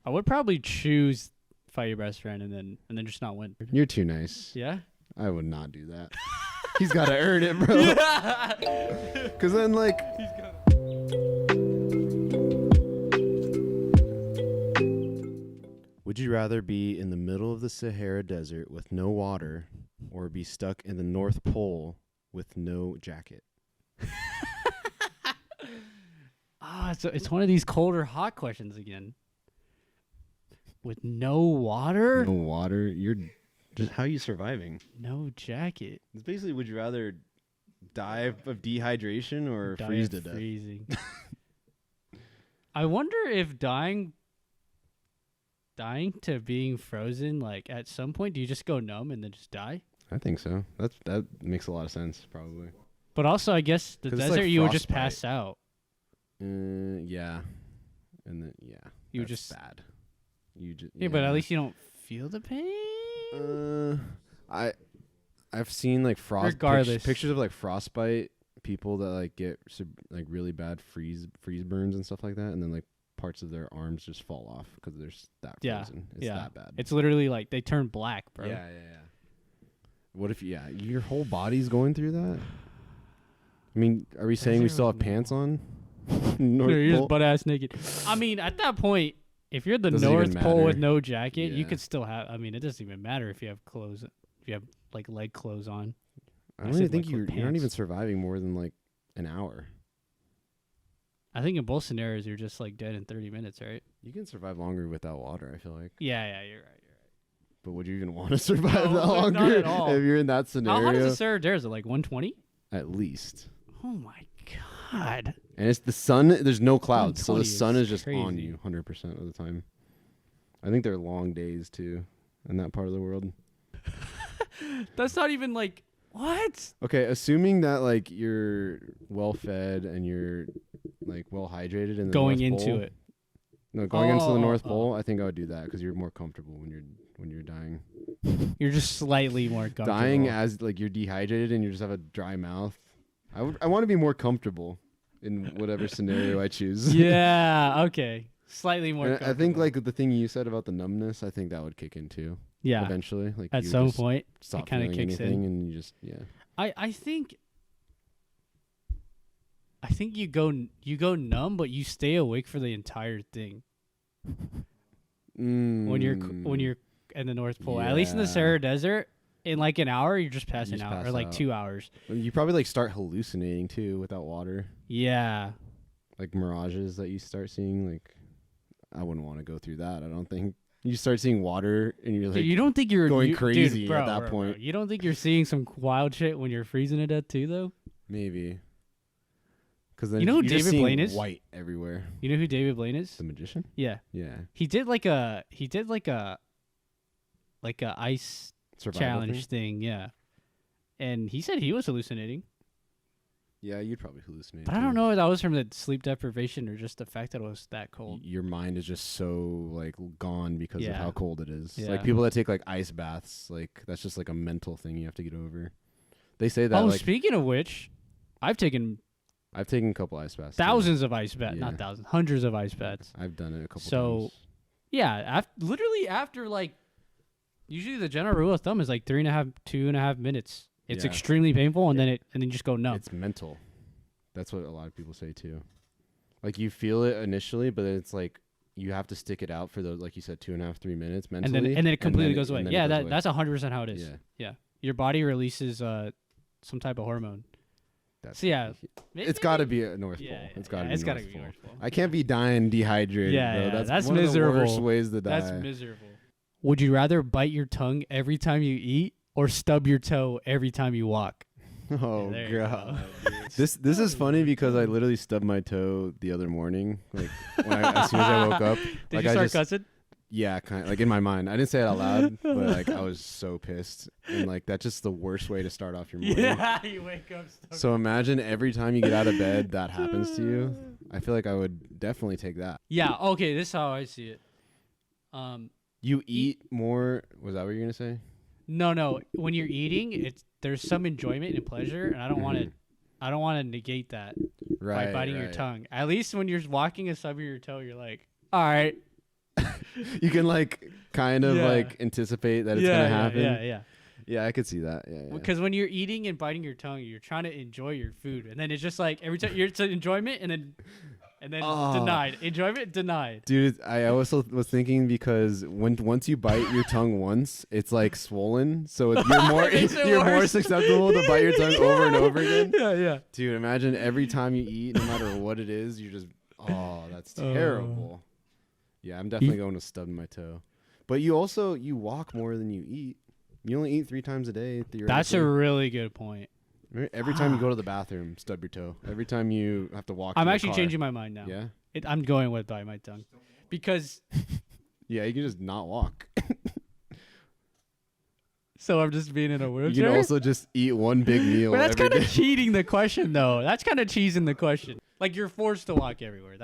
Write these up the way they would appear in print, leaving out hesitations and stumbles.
I would probably choose fight your best friend and then just not win. You're too nice. Yeah. I would not do that. He's got to earn it, bro. Because then, like, would you rather be in the middle of the Sahara Desert with no water or be stuck in the North Pole with no jacket? So it's one of these cold or hot questions again. With no water? No water? You're just, how are you surviving? No jacket. It's basically, would you rather die of dehydration or Die freeze of to death? freezing. I wonder if dying to being frozen, like at some point, do you just go numb and then just die? I think so. That makes a lot of sense, probably. But also, I guess the 'Cause it's desert, like you would just frostbite. pass out. Yeah, and then You would that's just bad. You just yeah, but at least you don't feel the pain. I've seen like Regardless. pictures of like frostbite people that like get like really bad freeze burns and stuff like that, and then like parts of their arms just fall off because they're that Yeah, frozen. It's yeah. that bad. It's literally like they turn black, bro. Yeah. What if your whole body's going through that? I mean, are we saying we still have pants on? North You're just Pole? butt ass naked. I mean, at that point, if you're the Doesn't even North Pole with matter. no jacket, you Yeah. could still have. I mean, it doesn't even matter if you have clothes. If you have like leg clothes on. I I don't said, even think like, with you're not pants. even surviving more than like an hour. I think in both scenarios, you're just like dead in 30 minutes, right? You can survive longer without water, I feel like. Yeah, you're right. But would you even want to survive No, that not longer at all. if you're in that How scenario? hot is the Sarah Dares? Like 120? At least. Oh my god. And it's the sun. There's no clouds, so the 120 sun is is just on crazy. you 100% of the time. I think they're long days too in that part of the world. That's not even like what? Okay, assuming that like you're well fed and you're like well hydrated in the Going North into Pole. it. No, going into the North Oh. Pole, I think I would do that because you're more comfortable when you're dying. You're just slightly more comfortable. Dying as like you're dehydrated and you just have a dry mouth. I want to be more comfortable in whatever scenario I choose. Yeah, okay. Slightly more And I think comfortable. like the thing you said about the numbness, I think that would kick in too. yeah. Eventually, like At you would some just point, stop kinda feeling kicks in. anything, and you just I think you go numb, but you stay awake for the entire thing when you're in the North Pole. At least in the Yeah. Sahara Desert, in like an hour, you're just passing just out, pass or like out. 2 hours. You probably like start hallucinating too without water, Yeah. like mirages that you start seeing. Like I wouldn't want to go through that. I don't think you start seeing water and you're like Dude, you don't think you're going dude, crazy bro, at that bro, point. Bro. You don't think you're seeing some wild shit when you're freezing to death too, though? Maybe because then You know who you're just David seeing Blaine is? white everywhere. You know who David Blaine is? The magician? Yeah. Yeah, He did like a ice survival challenge thing? thing, yeah. And he said he was hallucinating. Yeah, you'd probably hallucinate. But I don't know if that was from the sleep deprivation or just the fact that it was that cold. Your mind is just so like gone because of Yeah. how cold it is. Yeah. Like people that take like ice baths, like that's just like a mental thing you have to get over. They say that Oh, like speaking of which, I've taken I've taken a couple ice baths. too. thousands of ice baths. Yeah. Not thousands, hundreds of ice baths. I've done it a couple So, times. Yeah, literally after like, usually the general rule of thumb is like 2.5 minutes. It's Yeah. extremely painful, and then you just go numb. It's mental. That's what a lot of people say too. Like you feel it initially, but then it's like you have to stick it out for those, like you said, 2.5, 3 minutes and mentally, then it completely goes away. and then Yeah, it goes away. that's 100% how it is. Yeah. Yeah, your body releases some type of hormone. That's So yeah, it's got to be a North Pole. Yeah, It's got to it's be gotta North be Pole. North Pole. I can't be dying dehydrated, Yeah, bro. yeah, that's one of the worst miserable. ways to die. That's miserable. Would you rather bite your tongue every time you eat or stub your toe every time you walk? Oh There you god. go, dude. This is funny because I literally stubbed my toe the other morning, like as soon as I woke up. Did like you I start just, cussing? yeah, kind of like in my mind. I didn't say it out loud, but like I was so pissed, and like that's just the worst way to start off your morning. Yeah, you wake up stubbed. So imagine every time you get out of bed that happens to you. I feel like I would definitely take that. Yeah, okay, this is how I see it. You eat more. Was that what you're gonna say? No. When you're eating, there's some enjoyment and pleasure, and I don't want to negate that Right. by biting your right. tongue. At least when you're walking and stubbing your toe, you're like, all right. You can like kind of Yeah. like anticipate that it's gonna happen. Yeah. Yeah, I could see that. Yeah. Because when you're eating and biting your tongue, you're trying to enjoy your food, and then it's just like every time it's an enjoyment, and then Oh. denied enjoyment, denied. Dude, I also was thinking because once you bite your tongue once, it's like swollen, so you're more Makes it you're more worse. susceptible to bite your tongue over and over again. Yeah. Dude, imagine every time you eat, no matter what it is, you're just that's terrible. Yeah, I'm definitely going to stub my toe. But you walk more than you eat. You only eat 3 times a day. That's a really good point. Right? Every time you go to the bathroom, stub your toe. Every time you have to walk. I'm to the actually car. changing my mind now. Yeah. I'm going with bite my tongue, because Yeah, you can just not walk. so I'm just being in a You wheelchair. can also just eat one big meal. But that's every kind of day. cheating the question, though. That's kind of cheesing the question. Like, you're forced to walk everywhere.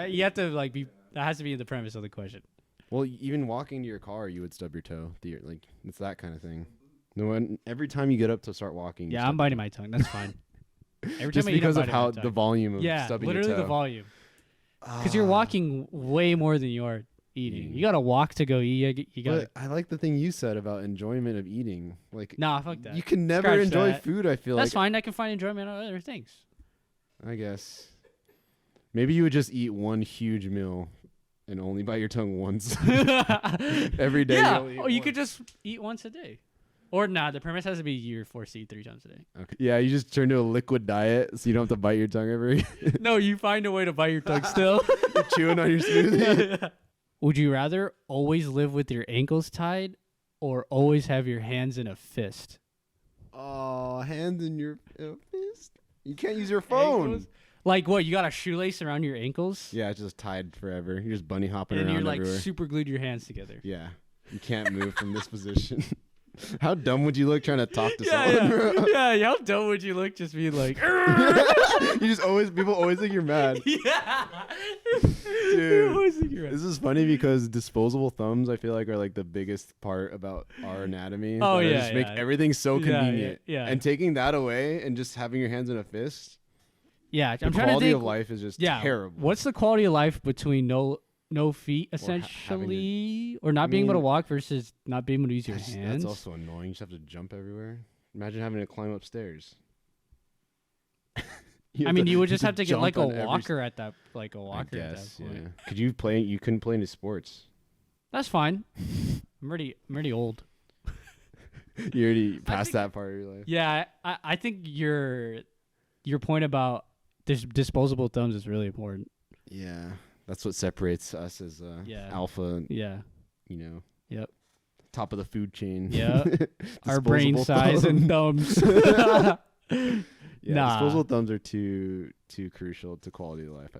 You have to like be. That has to be the premise of the question. Well, even walking to your car, you would stub your toe. Like it's that kind of thing. No, every time you get up to start walking. you Yeah, stub I'm biting my tongue. That's fine. Every Just time I eat, I'm because of biting how my the tongue. volume of Yeah, stubbing literally your toe. the volume. Because you're walking way more than you are eating. You gotta walk to go eat. You gotta. But I like the thing you said about enjoyment of eating. Like, Nah, fuck that. you can never Scratch enjoy that. food. I feel That's like. fine. I can find enjoyment on other things. I guess. Maybe you would just eat one huge meal and only bite your tongue once every day. Yeah. only eat Or you once. could just eat once a day. Or nah, the premise has to be you're forced to eat 3 times a day. Okay. Yeah, you just turn to a liquid diet, so you don't have to bite your tongue ever again. No, you find a way to bite your tongue still. You're chewing on your smoothie. Would you rather always live with your ankles tied or always have your hands in a fist? Oh, hands in your fist. You can't use your phone. Ankles? Like what? You got a shoelace around your ankles? Yeah, it's just tied forever. You're just bunny hopping And around you're like everywhere. super glued your hands together. Yeah, you can't move from this position. How dumb would you look trying to talk to someone, bro? Yeah. How dumb would you look just being like, People always think you're mad. yeah. Dude, Always think you're right. This is funny because disposable thumbs, I feel like, are like the biggest part about our anatomy. Oh, That yeah, just make yeah. everything so Yeah, convenient. yeah. And taking that away and just having your hands in a fist, Yeah, the I'm trying to quality think. of life is just Yeah. terrible. What's the quality of life between no feet having to- essentially, or not being able to mean, walk versus not being able to use your That's hands? also annoying. You just have to jump everywhere. Imagine having to climb upstairs. I mean, you would just have to get jump like a on every walker at that, like a I walker at guess, that point. yeah. Could you play? You couldn't play any sports. That's fine. I'm already old. You already passed think- that part of your life. Yeah, I think your point about disposable thumbs is really important. Yeah, that's what separates us as Yeah. alpha. Yeah. You know. Yep. Top of the food chain. Yeah. Our brain Disposable size and thumbs. Yeah, Nah. disposable thumbs are too crucial to quality of life.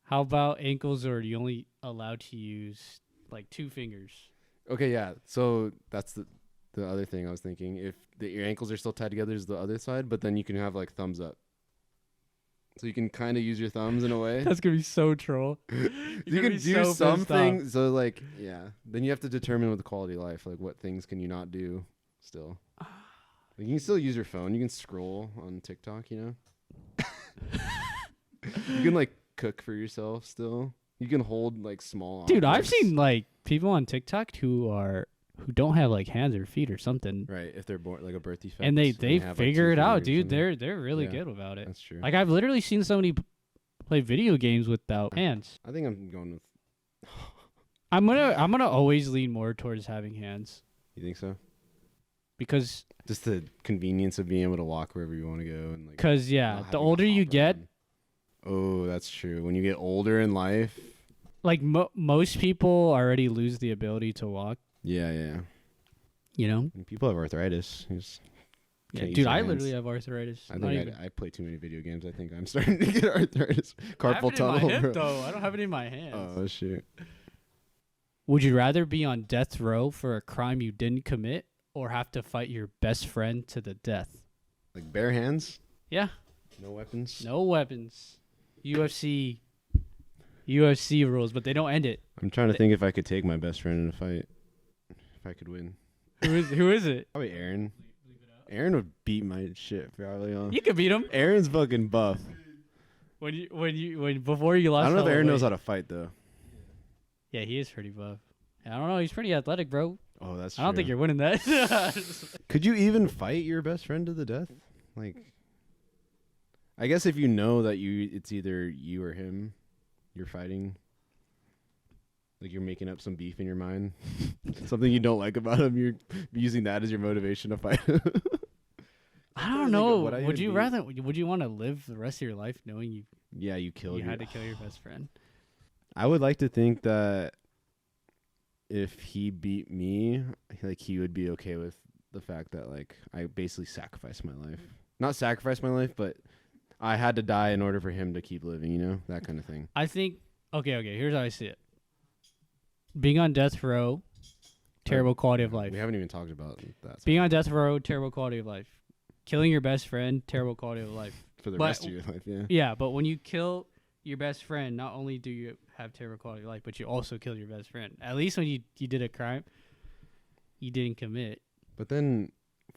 How about ankles, or are you only allowed to use like 2 fingers? Okay, yeah. So that's the other thing I was thinking. If your ankles are still tied together, is the other side, but then you can have like thumbs up. So you can kind of use your thumbs in a way. That's gonna be so troll. You can do some things. So like, yeah. Then you have to determine with the quality of life, like what things can you not do still. Like, you can still use your phone. You can scroll on TikTok. You know. You can like cook for yourself still. You can hold like small. Dude, I've objects. seen like people on TikTok who don't have like hands or feet or something, Right, if they're born like a birth defect, and they have, like, figure 2 it out, fingers dude. and- They're really Yeah. good about it. That's true. Like I've literally seen somebody play video games without hands. I think I'm going with. I'm gonna always lean more towards having hands You think so? because Just the convenience of being able to walk wherever you want to go, and like. yeah, not the having to older you hop get, around. Oh, that's true. When you get older in life. like most people already lose the ability to walk. Yeah. You know? And people have arthritis. You just Yeah, can't use dude, your I hands. literally have arthritis. I Not think even- I play too many video games. I think I'm starting to get arthritis. I have Carpal it in my tunnel. hip, bro. though. I don't have it in my hands. Oh shoot. Would you rather be on death row for a crime you didn't commit or have to fight your best friend to the death? Like bare hands, Yeah, no weapons. no weapons. UFC rules, but they don't end it. I'm trying to think if I could take my best friend in a fight. If I could win. Who is it? Probably Aaron. Aaron would beat my shit probably. You could beat him Aaron's fucking buff. when before you lost. I don't know if all the Aaron knows weight. how to fight though. Yeah, he is pretty buff. I don't know. He's pretty athletic, bro. Oh, that's true. I don't think you're winning that. Could you even fight your best friend to the death? Like, I guess if you know that it's either you or him, you're fighting. Like you're making up some beef in your mind, something you don't like about him. You're using that as your motivation to fight. I don't know. Would you rather? Would you want to live the rest of your life knowing you? Yeah, you killed. You had to kill your best friend. I would like to think that if he beat me, like he would be okay with the fact that like I basically sacrificed my life. Not sacrificed my life, but I had to die in order for him to keep living. You know, that kind of thing. I think. Okay. Here's how I see it. Being on death row, terrible quality of life. We haven't even talked about that. Being on death row, terrible quality of life. Killing your best friend, terrible quality of life. For the rest of your life, yeah. Yeah, but when you kill your best friend, not only do you have terrible quality of life, but you also kill your best friend. At least when you did a crime, you didn't commit. But then,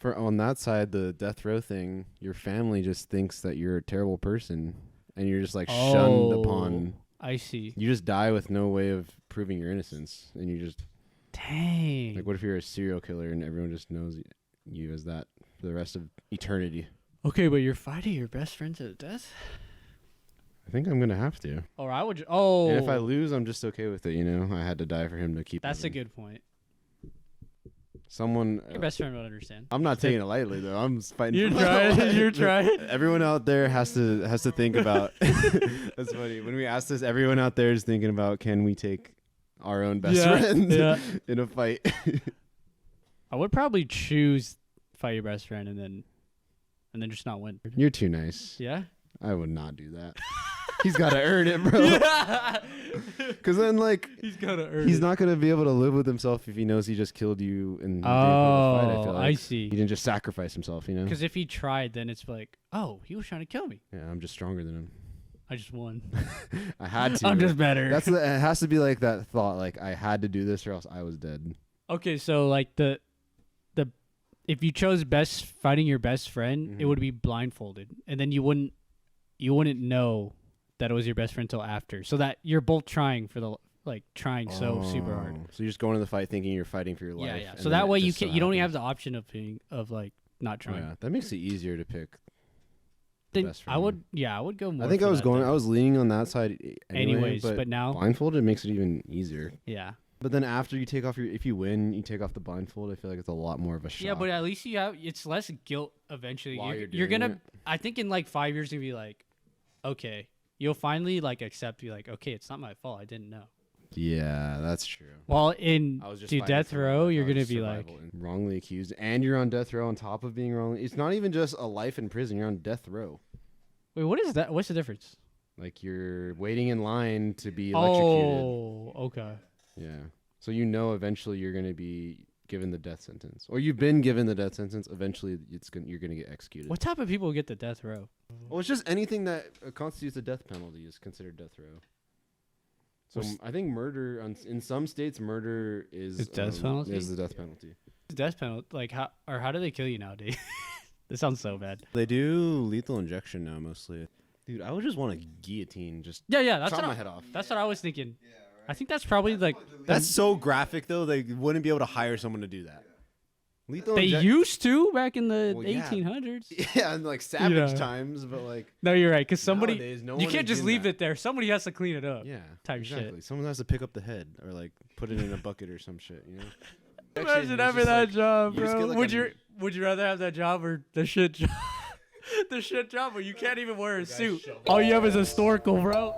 on that side, the death row thing, your family just thinks that you're a terrible person, and you're just like shunned upon. I see. You just die with no way of proving your innocence, and you just. Dang. Like, what if you're a serial killer and everyone just knows you as that for the rest of eternity? Okay, but you're fighting your best friend to the death? I think I'm gonna have to. Or I would. Oh. And if I lose, I'm just okay with it. You know, I had to die for him to keep. That's living. a good point. Someone. Your best friend would understand. I'm not taking it lightly though. I'm fighting. You're trying. You're trying. Everyone out there has to think about. That's funny. When we ask this, everyone out there is thinking about, can we take our own best friend in a fight? I would probably choose fight your best friend and then just not win. You're too nice. Yeah. I would not do that. He's got to earn it, bro. Because then, like, he's not going to be able to live with himself if he knows he just killed you in the fight. I feel like I see. He didn't just sacrifice himself, you know? Because if he tried, then it's like, oh, he was trying to kill me. Yeah, I'm just stronger than him. I just won. I had to. I'm just better. It has to be like that thought, like, I had to do this or else I was dead. Okay, so, like, the if you chose fighting your best friend, it would be blindfolded. And then you wouldn't know that it was your best friend until after, so that you're both trying for the so super hard. So you're just going to the fight thinking you're fighting for your life. Yeah. So that way you don't even have the option of not trying. Yeah, that makes it easier to pick. Best friend. I would go more. I think I was leaning on that side anyways, but now blindfolded makes it even easier. Yeah. But then after you take off if you win, you take off the blindfold. I feel like it's a lot more of a shock. Yeah, but at least it's less guilt eventually. While you're gonna. I think in like 5 years you'll be like, okay, you'll finally like accept. Be like, okay, it's not my fault. I didn't know. Yeah, that's true. Well, in death row, you're gonna be like wrongly accused, and you're on death row on top of being wrongly. It's not even just a life in prison. You're on death row. Wait, what is that? What's the difference? Like you're waiting in line to be electrocuted. Oh, okay. Yeah. So you know eventually you're going to be given the death sentence. Or you've been given the death sentence. Eventually you're going to get executed. What type of people get the death row? Well, it's just anything that constitutes a death penalty is considered death row. So I think murder, in some states, murder is death penalty? Is the death penalty. Death penalty? Like how do they kill you nowadays? This sounds so bad. They do lethal injection now mostly. Dude, I would just want a guillotine. Just that's chop my head off. That's what I was thinking. Yeah, right. I think that's probably like that's so graphic though. They wouldn't be able to hire someone to do that. They used to back in the 1800s. Yeah, in like savage times, but like no, you're right. Because you can't just leave it there. Somebody has to clean it up. Yeah, type shit. Someone has to pick up the head or like put it in a bucket or some shit. You know. Imagine having that job, bro. Would you rather have that job or the shit job? The shit job where you can't even wear a suit. All you have is a snorkel, bro.